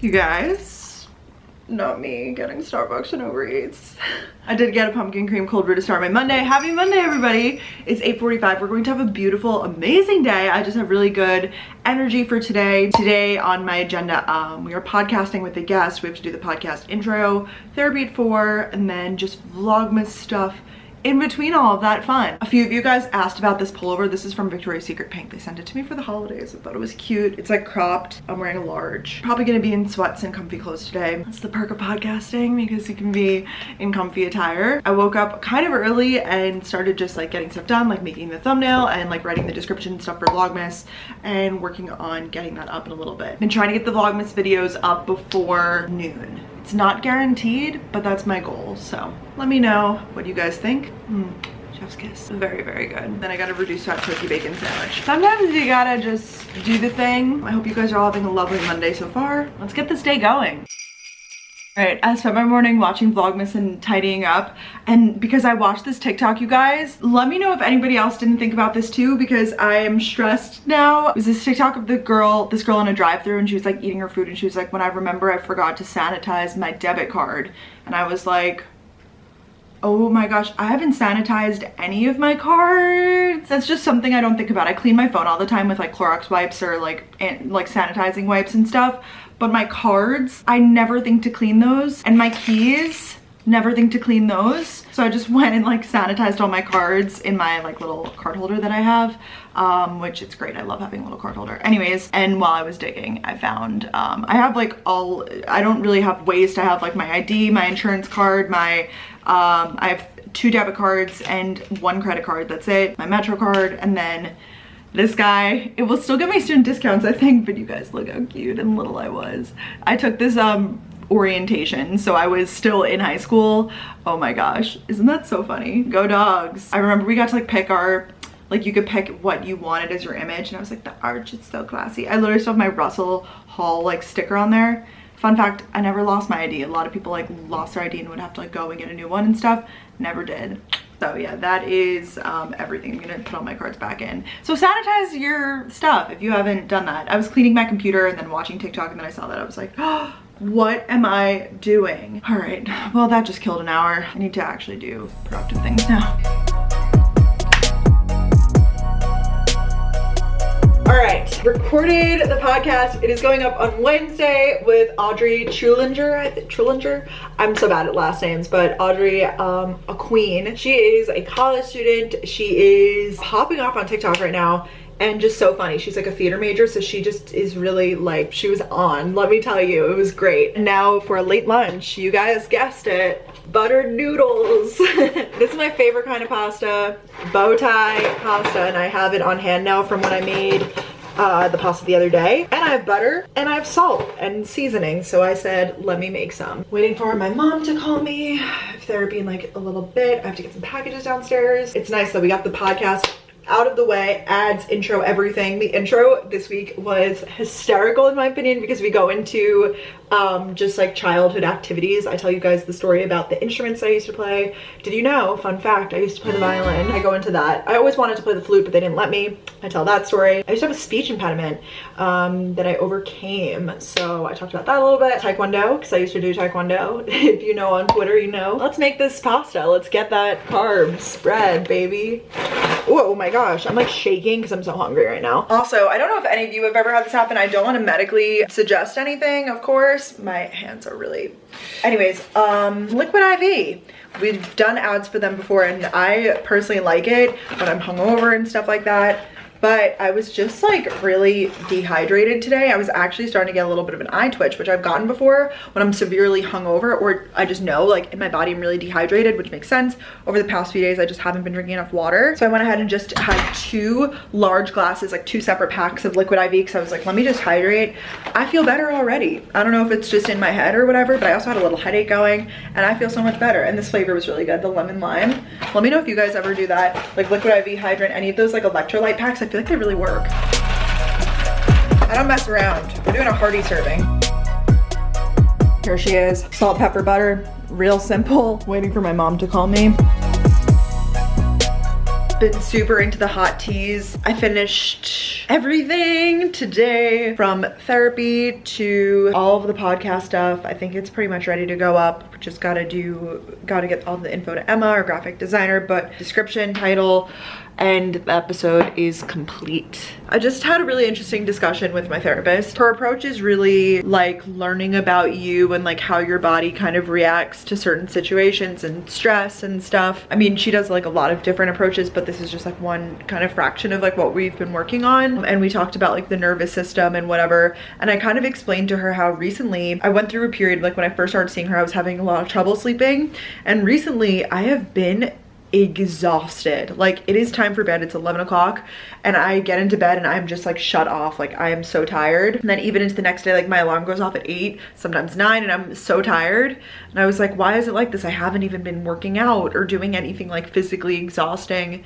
You guys, not me getting Starbucks and Uber Eats. I did get a pumpkin cream cold brew to start my Monday. Happy Monday, everybody. It's 8:45. We're going to have a beautiful, amazing day. I just have really good energy for today. Today on my agenda, we are podcasting with a guest. We have to do the podcast intro, therapy at 4, and then just Vlogmas stuff in between all of that fun. A few of you guys asked about this pullover. This is from Victoria's Secret Pink. They sent it to me for the holidays. I thought it was cute. It's like cropped. I'm wearing a large. Probably gonna be in sweats and comfy clothes today. That's the perk of podcasting, because you can be in comfy attire. I woke up kind of early and started just like getting stuff done, like making the thumbnail and like writing the description and stuff for Vlogmas and working on getting that up in a little bit. Been trying to get the Vlogmas videos up before noon. It's not guaranteed, but that's my goal. So let me know what you guys think. Chef's kiss. Very, very good. Then I got a reduced fat turkey bacon sandwich. Sometimes you gotta just do the thing. I hope you guys are all having a lovely Monday so far. Let's get this day going. All right, I spent my morning watching Vlogmas and tidying up, and because I watched this TikTok, you guys, let me know if anybody else didn't think about this too, because I am stressed now. It was this TikTok of this girl in a drive-thru, and she was like eating her food, and she was like, when I remember I forgot to sanitize my debit card. And I was like, oh my gosh, I haven't sanitized any of my cards. That's just something I don't think about. I clean my phone all the time with like Clorox wipes or like sanitizing wipes and stuff. But my cards, I never think to clean those. And my keys, never think to clean those. So I just went and like sanitized all my cards in my like little card holder that I have, which it's great. I love having a little card holder. Anyways, and while I was digging, I found, I have like I don't really have ways to have like my ID, my insurance card, my, I have 2 debit cards and 1 credit card. That's it. My Metro card, and then this guy. It will still get my student discounts, I think, but you guys look how cute and little I was. I took this orientation, so I was still in high school. Oh my gosh, isn't that so funny? Go dogs. I remember we got to like pick our, like you could pick what you wanted as your image, and I was like, the arch is so classy. I literally still have my Russell Hall like sticker on there. Fun fact, I never lost my ID. A lot of people like lost their ID and would have to like go and get a new one and stuff. Never did. So yeah, that is everything. I'm gonna put all my cards back in. So sanitize your stuff if you haven't done that. I was cleaning my computer and then watching TikTok, and then I saw that. I was like, oh, what am I doing? All right, well, that just killed an hour. I need to actually do productive things now. All right, recorded the podcast. It is going up on Wednesday with Audrey Trullinger. I'm so bad at last names, but Audrey, a queen. She is a college student. She is popping off on TikTok right now and just so funny. She's like a theater major, so she just is really like, she was on, let me tell you, it was great. Now for a late lunch, you guys guessed it, buttered noodles. This is my favorite kind of pasta, bow tie pasta, and I have it on hand now from when I made the pasta the other day. And I have butter and I have salt and seasoning, so I said, let me make some. Waiting for my mom to call me. Therapy in like a little bit. I have to get some packages downstairs. It's nice though, we got the podcast out of the way, ads, intro, everything. The intro this week was hysterical in my opinion, because we go into just like childhood activities. I tell you guys the story about the instruments I used to play. Did you know, fun fact, I used to play the violin. I go into that. I always wanted to play the flute, but they didn't let me. I tell that story. I used to have a speech impediment that I overcame, so I talked about that a little bit. Taekwondo, because I used to do Taekwondo. If you know on Twitter, you know. Let's make this pasta. Let's get that carb spread, baby. Oh my gosh, I'm like shaking because I'm so hungry right now. Also, I don't know if any of you have ever had this happen. I don't want to medically suggest anything, of course. My hands are really... Anyways, Liquid IV. We've done ads for them before, and I personally like it when I'm hungover and stuff like that. But I was just like really dehydrated today. I was actually starting to get a little bit of an eye twitch, which I've gotten before when I'm severely hungover, or I just know like in my body I'm really dehydrated, which makes sense. Over the past few days, I just haven't been drinking enough water. So I went ahead and just had 2 large glasses, like 2 separate packs of Liquid IV, because I was like, let me just hydrate. I feel better already. I don't know if it's just in my head or whatever, but I also had a little headache going, and I feel so much better. And this flavor was really good, the lemon lime. Let me know if you guys ever do that, like Liquid IV Hydrant, any of those like electrolyte packs. I feel like they really work. I don't mess around. We're doing a hearty serving. Here she is. Salt, pepper, butter. Real simple. Waiting for my mom to call me. been super into the hot teas. I finished everything today from therapy to all of the podcast stuff. I think it's pretty much ready to go up. Just gotta get all the info to Emma, our graphic designer, but description, title, and the episode is complete. I just had a really interesting discussion with my therapist. Her approach is really like learning about you and like how your body kind of reacts to certain situations and stress and stuff. I mean, she does like a lot of different approaches, but this is just like one kind of fraction of like what we've been working on. And we talked about like the nervous system and whatever. And I kind of explained to her how recently I went through a period, like when I first started seeing her, I was having a lot of trouble sleeping. And recently I have been exhausted. Like, it is time for bed. It's 11 o'clock and I get into bed and I'm just like shut off. Like, I am so tired. And then even into the next day, like my alarm goes off at 8, sometimes 9, and I'm so tired. And I was like, why is it like this? I haven't even been working out or doing anything like physically exhausting.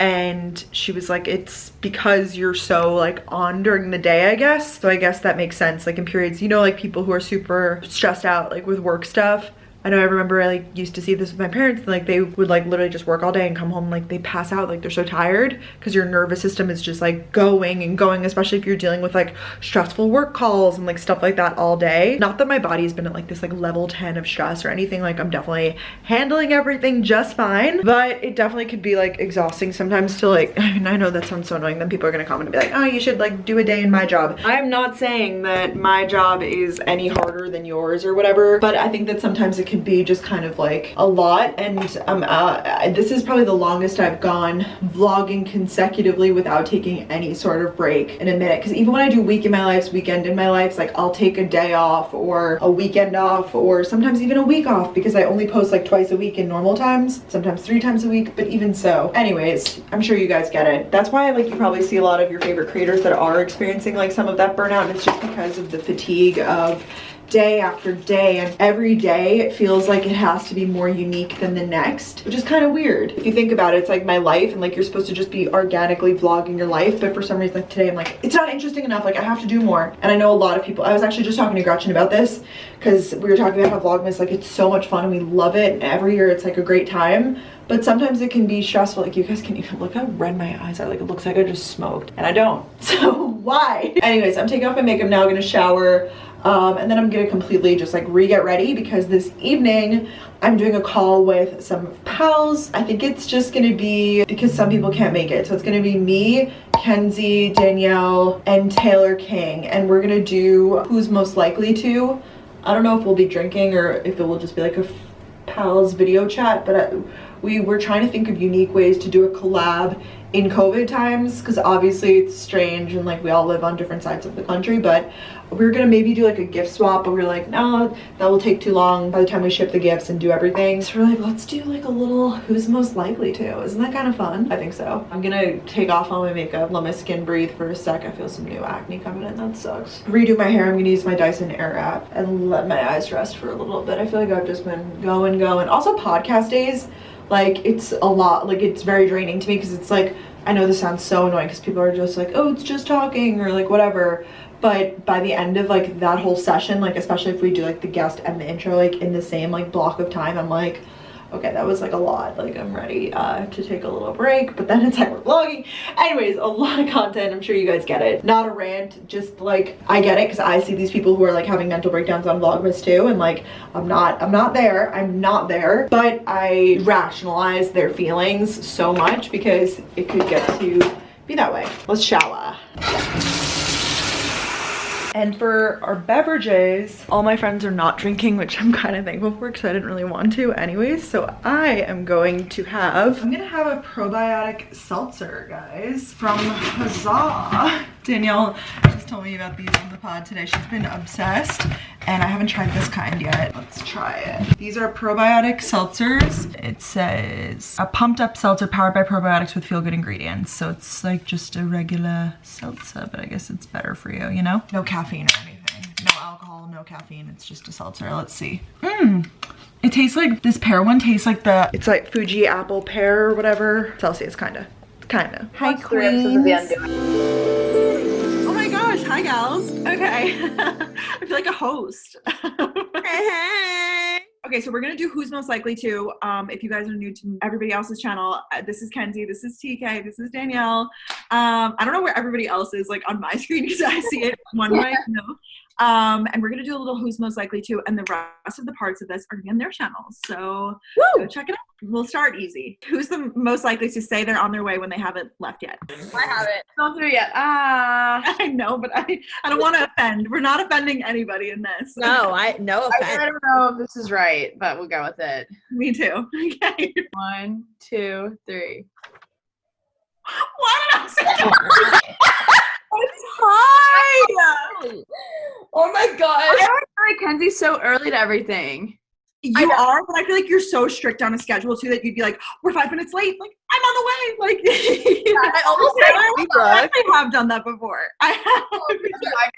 And she was like, it's because you're so like on during the day, I guess. So I guess that makes sense. Like in periods, you know, like people who are super stressed out like with work stuff. I know I remember I like used to see this with my parents, like they would like literally just work all day and come home like they pass out, like they're so tired because your nervous system is just like going and going, especially if you're dealing with like stressful work calls and like stuff like that all day. Not that my body's been at like this like level 10 of stress or anything, like I'm definitely handling everything just fine, but it definitely could be like exhausting sometimes to like, I mean, I know that sounds so annoying, then people are gonna comment and be like, oh, you should like do a day in my job. I am not saying that my job is any harder than yours or whatever, but I think that sometimes it can be just kind of like a lot. And this is probably the longest I've gone vlogging consecutively without taking any sort of break in a minute, because even when I do week in my life, weekend in my life, like I'll take a day off or a weekend off or sometimes even a week off, because I only post like twice a week in normal times, sometimes 3 times a week, but even so. Anyways, I'm sure you guys get it. That's why like you probably see a lot of your favorite creators that are experiencing like some of that burnout, and it's just because of the fatigue of day after day, and every day it feels like it has to be more unique than the next, which is kind of weird. If you think about it, it's like my life, and like you're supposed to just be organically vlogging your life, but for some reason like today I'm like, it's not interesting enough, like I have to do more. And I know a lot of people, I was actually just talking to Gretchen about this because we were talking about how Vlogmas, like it's so much fun and we love it, and every year it's like a great time, but sometimes it can be stressful. Like you guys can even look how red my eyes are, like it looks like I just smoked and I don't, so why? Anyways, I'm taking off my makeup now, gonna shower, and then I'm gonna completely just like re-get ready because this evening I'm doing a call with some pals. I think it's just gonna be, because some people can't make it, so it's gonna be me, Kenzie, Danielle, and Taylor King, and we're gonna do who's most likely to. I don't know if we'll be drinking or if it will just be like a pals video chat, but we were trying to think of unique ways to do a collab in COVID times, because obviously it's strange and like we all live on different sides of the country, but we were gonna maybe do like a gift swap, but we were like, no, that will take too long by the time we ship the gifts and do everything. So we're like, let's do like a little who's most likely to. Isn't that kind of fun? I think so. I'm gonna take off all my makeup, let my skin breathe for a sec. I feel some new acne coming in, that sucks. Redo my hair. I'm gonna use my Dyson Airwrap and let my eyes rest for a little bit. I feel like I've just been going. Also podcast days, like it's a lot, like it's very draining to me, because it's like, I know this sounds so annoying because people are just like, oh, it's just talking or like whatever, but by the end of like that whole session, like especially if we do like the guest and the intro like in the same like block of time, I'm like, okay, that was like a lot, like I'm ready to take a little break, but then it's like we're vlogging. Anyways, a lot of content, I'm sure you guys get it. Not a rant, just like I get it, because I see these people who are like having mental breakdowns on Vlogmas too, and like I'm not there, but I rationalize their feelings so much because it could get to be that way. Let's shower. And for our beverages, all my friends are not drinking, which I'm kind of thankful for because I didn't really want to anyways. So I'm gonna have a probiotic seltzer, guys, from Huzzah. Danielle just told me about these on the pod today. She's been obsessed, and I haven't tried this kind yet. Let's try it. These are probiotic seltzers. It says a pumped up seltzer powered by probiotics with feel good ingredients. So it's like just a regular seltzer, but I guess it's better for you, you know? No caffeine or anything. No alcohol, no caffeine. It's just a seltzer. Let's see. It tastes like, this pear one tastes like it's like Fuji apple pear or whatever. Celsius, kinda. Hi, queens. Oh my gosh, hi gals. Okay. I feel like a host. Hey. Okay, so we're gonna do who's most likely to. If you guys are new to everybody else's channel, this is Kenzie, this is TK, this is Danielle. I don't know where everybody else is like on my screen because I see it one way. No. And we're gonna do a little who's most likely to, and the rest of the parts of this are gonna be on their channels. So go check it out. We'll start easy. Who's the most likely to say they're on their way when they haven't left yet? I haven't. Not through yet. I know, but I don't want to offend. We're not offending anybody in this. No offense. I don't know if this is right, but we'll go with it. Me too. Okay. 1, 2, 3. Why did I say that? It's high. Oh my god. I always feel like Kenzie's so early to everything. You are, but I feel like you're so strict on a schedule too that you'd be like, we're 5 minutes late. Like, I'm on the way. Like, I almost I have done that before. I do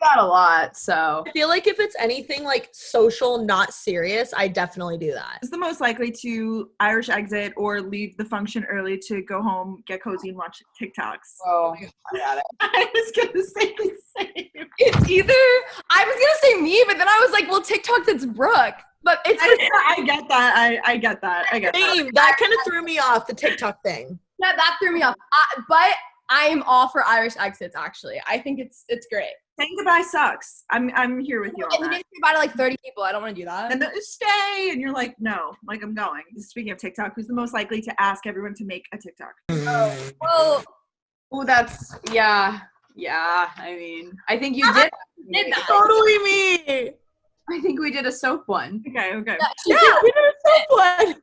that a lot, so. I feel like if it's anything like social, not serious, I definitely do that. Who's the most likely to Irish exit or leave the function early to go home, get cozy, and watch TikToks? Oh, I got it. I was gonna say the same. It's either, I was gonna say me, but then I was like, well, TikToks, it's Brooke. But it's I get that. I get that. Same. That kind of threw me off, the TikTok thing. yeah, that threw me off. But I am all for Irish exits. Actually, I think it's great. Saying goodbye sucks. I'm here with you on And then that. you say goodbye to like 30 people. I don't want to do that. And then stay, and you're like, no, like I'm going. Speaking of TikTok, who's the most likely to ask everyone to make a TikTok? Well, Oh, that's, yeah. I mean, I think you did. did that. Totally me. I think we did a soap one. Okay. Yeah, we did so fun.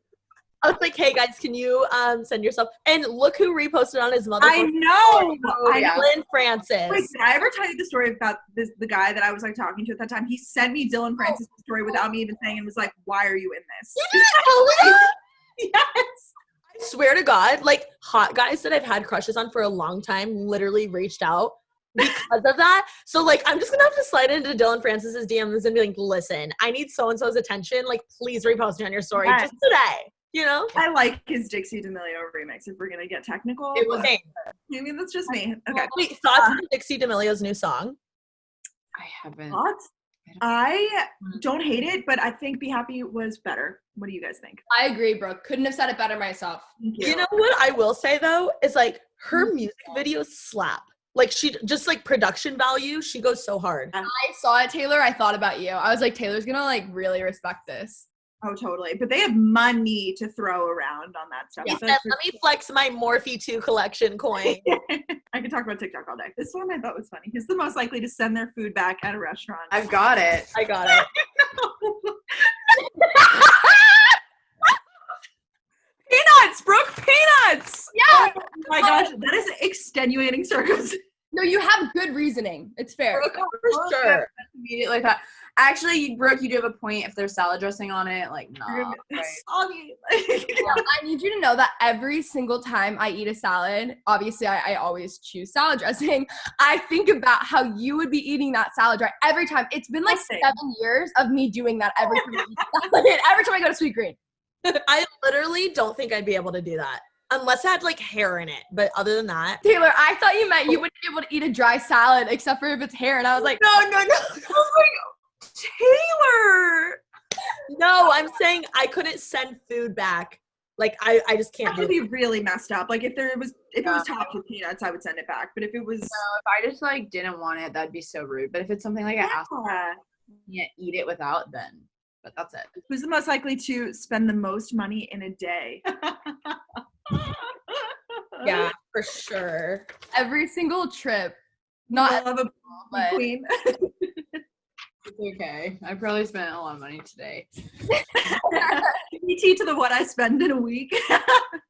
I was like, hey guys, can you send yourself? And look who reposted on his mother. I know. Lynn Francis. Wait, did I ever tell you the story about the guy that I was like talking to at that time? He sent me Dylan Francis' story without me even saying, and was like, "Why are you in this?" You didn't tell me that? Yes. I swear to God, like hot guys that I've had crushes on for a long time literally reached out because of that. So like, I'm just gonna have to slide into Dylan Francis's DMs and be like, listen, I need so-and-so's attention. Like, please repost me on your story just today. You know? I like his Dixie D'Amelio remix. If we're gonna get technical, It was same. maybe that's just me. Okay. Wait, thoughts on Dixie D'Amelio's new song? I haven't. Thoughts? I don't hate it, but I think Be Happy was better. What do you guys think? I agree, Brooke. Couldn't have said it better myself. Thank You know what I will say though is like her music videos slap. Like she just like production value, she goes so hard. I saw it, Taylor. I thought about you. I was like, Taylor's gonna like really respect this. Oh, totally. But they have money to throw around on that stuff. He So said, let me flex my Morphe 2 collection coin. I could talk about TikTok all day. This one I thought was funny. Who's the most likely to send their food back at a restaurant? I've got it. I got it. Peanuts, Brooke, peanuts. Yeah. Oh my gosh, that is extenuating circumstances. No, you have good reasoning. It's fair. For sure. Immediately thought. Actually, Brooke, you do have a point. If there's salad dressing on it, like, no. Right. Soggy. I need you to know that every single time I eat a salad, obviously I always choose salad dressing. I think about how you would be eating that salad right every time. It's been like 7 years of me doing that every time I eat salad. Every time I go to Sweet Green. I literally don't think I'd be able to do that. Unless it had like hair in it. But other than that. Taylor, I thought you meant you wouldn't be able to eat a dry salad except for if it's hair. And I was like, No. Oh my God. Taylor. No, I'm saying I couldn't send food back. Like I just can't That do would be really messed up. Like if it was topped with peanuts, I would send it back. But if it was If I just like didn't want it, that'd be so rude. But if it's something like I asked, can't eat it without, then. But that's it. Who's the most likely to spend the most money in a day? Yeah, for sure. every single trip. Not Not love a but queen. It's okay. I probably spent a lot of money today. TBT to the what I spend in a week.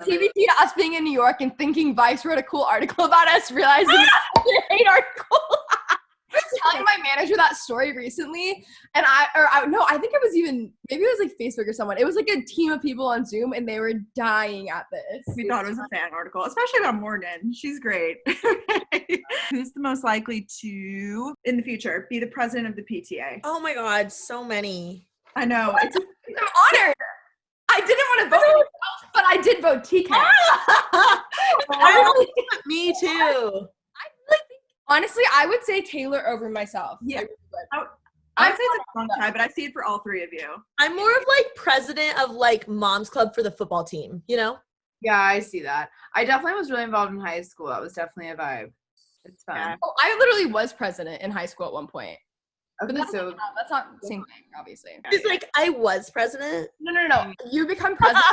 TBT to us being in New York and thinking Vice wrote a cool article about us, realizing it's a hate article. I was telling my manager that story recently, and I think it was maybe it was like Facebook or someone. It was like a team of people on Zoom, and they were dying at this. We thought it was a fan article, especially about Morgan. She's great. Who's the most likely to, in the future, be the president of the PTA? Oh my God, so many. I know. I'm honored. I didn't want to vote for myself, but I did vote TK. Me too. Honestly, I would say Taylor over myself. Yeah. I would say it's a long tie, but I see it for all three of you. I'm more of like president of like mom's club for the football team, you know? Yeah, I see that. I definitely was really involved in high school. That was definitely a vibe. It's fun. Yeah. Oh, I literally was president in high school at one point. But Okay, that's, so that's not the same thing, obviously. She's like, I was president. No. You become president.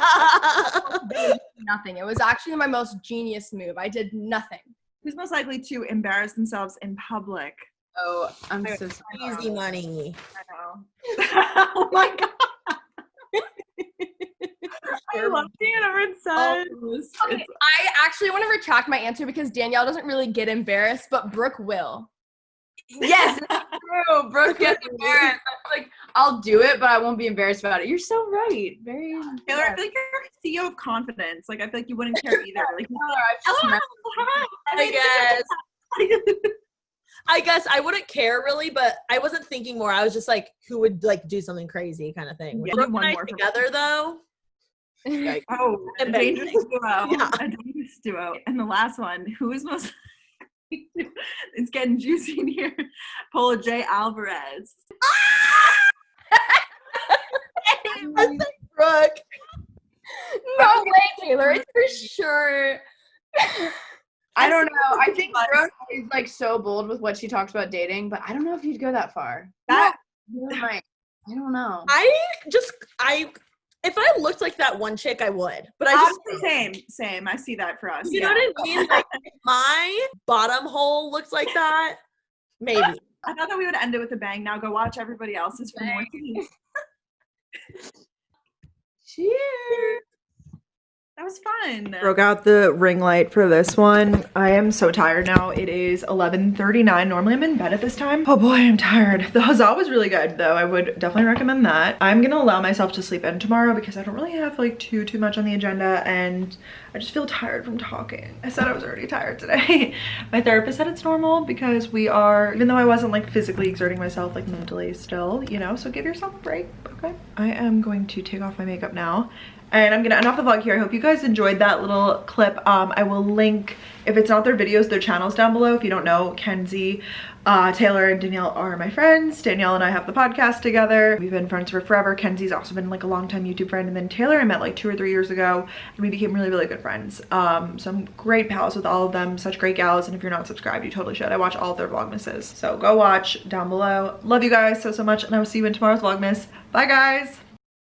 Nothing. It was actually my most genius move. I did nothing. Who's most likely to embarrass themselves in public? oh, I'm so sorry. Easy money. I know. Oh my god. I love seeing it said. Okay, I actually want to retract my answer because Danielle doesn't really get embarrassed, but Brooke will. Yes, it's true. Brooke gets embarrassed. Like, I'll do it, but I won't be embarrassed about it. You're so right. Very. Taylor, I feel like you're a CEO of confidence. Like, I feel like you wouldn't care either. Like, I guess I wouldn't care really, but I wasn't thinking more. I was just like, who would like do something crazy kind of thing. Yeah, Brooke one and I more together though. Like, oh, a dangerous duo. Yeah. A dangerous duo. And the last one, who is most it's getting juicy in here. Paula J. Alvarez. I think Brooke. No way, Taylor. It's for sure. I don't know. I think Brooke is like so bold with what she talks about dating, but I don't know if you'd go that far. That I don't know. If I looked like that one chick, I would. But I just same. I see that for us. You know what I mean? Like if my bottom hole looks like that, maybe. I thought that we would end it with a bang. Now go watch everybody else's for more tea. Cheers. That was fun. Broke out the ring light for this one. I am so tired now. It is 11:39. Normally I'm in bed at this time. Oh boy, I'm tired. The huzzah was really good though. I would definitely recommend that. I'm gonna allow myself to sleep in tomorrow because I don't really have like too much on the agenda and I just feel tired from talking. I said I was already tired today. My therapist said it's normal because we are, even though I wasn't like physically exerting myself, like mentally still, you know, so give yourself a break, okay? I am going to take off my makeup now. And I'm gonna end off the vlog here. I hope you guys enjoyed that little clip. I will link, if it's not their videos, their channels down below. If you don't know, Kenzie, Taylor, and Danielle are my friends. Danielle and I have the podcast together. We've been friends for forever. Kenzie's also been like a long-time YouTube friend. And then Taylor I met like 2 or 3 years ago. And we became really good friends. So I'm great pals with all of them. Such great gals. And if you're not subscribed, you totally should. I watch all of their Vlogmases. So go watch down below. Love you guys so much. And I will see you in tomorrow's Vlogmas. Bye guys.